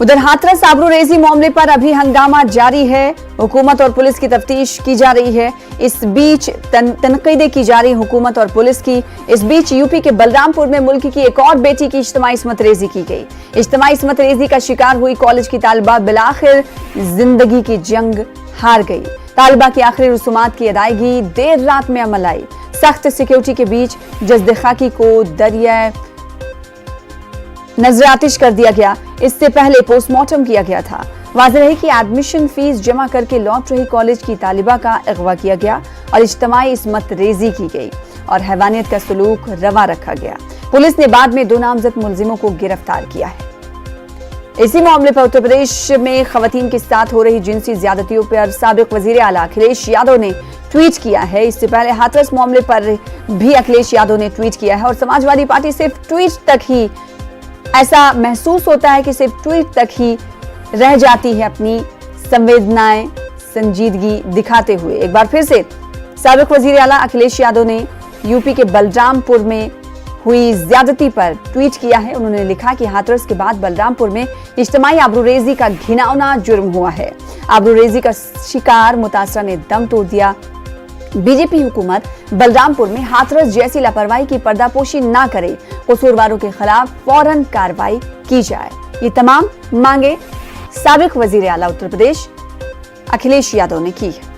उधर हाथरस आबरूरेजी मामले पर अभी हंगामा जारी है। हुकूमत और पुलिस की तफ्तीश की जा रही है। इस बीच तनकीदें की जा रही हुकूमत और पुलिस की। इस बीच यूपी के बलरामपुर में मुल्क की एक और बेटी की इज्तिमाई इस्मत रेजी की गई। इज्तिमाई इस्मत रेजी का शिकार हुई कॉलेज की तालिबा बिलाखिर जिंदगी की जंग हार गई। तालिबा की आखिरी रसूमात की अदायगी देर रात में अमल आई। सख्त सिक्योरिटी के बीच जज्द खाकी को दरिया नजर आतिश कर दिया गया। इससे पहले पोस्टमार्टम किया गया था। वाज़ेह है कि एडमिशन फीस जमा करके लौट रही कॉलेज की तालिबा का अगवा किया गया और इज्तिमाई इस्मत रेजी की गई और हैवानियत का सलूक रवा रखा गया। पुलिस ने बाद में 2 नामजद मुलजिमों को गिरफ्तार किया है। इसी मामले पर उत्तर प्रदेश में खवातीन के साथ हो रही जिनसी ज्यादतियों पर साबिक वजीर आला अखिलेश यादव ने ट्वीट किया है। इससे पहले हाथरस मामले पर भी अखिलेश यादव ने ट्वीट किया है और समाजवादी पार्टी सिर्फ ट्वीट तक ही, ऐसा महसूस होता है कि सिर्फ ट्वीट तक ही रह जाती है अपनी संवेदनाएं संजीदगी दिखाते हुए। एक बार फिर से साबिक वजीर आला अखिलेश यादव ने यूपी के बलरामपुर में हुई ज्यादती पर ट्वीट किया है। उन्होंने लिखा कि हाथरस के बाद बलरामपुर में इज्तिमाई आबरूरेजी का घिनौना जुर्म हुआ है। आबरूरेजी का शिकार मुतासरा ने दम तोड़ दिया। बीजेपी हुकूमत बलरामपुर में हाथरस जैसी लापरवाही की पर्दापोशी ना करे, कसूरवारों के खिलाफ फौरन कार्रवाई की जाए। ये तमाम मांगे साबिक वजीर आला उत्तर प्रदेश अखिलेश यादव ने की है।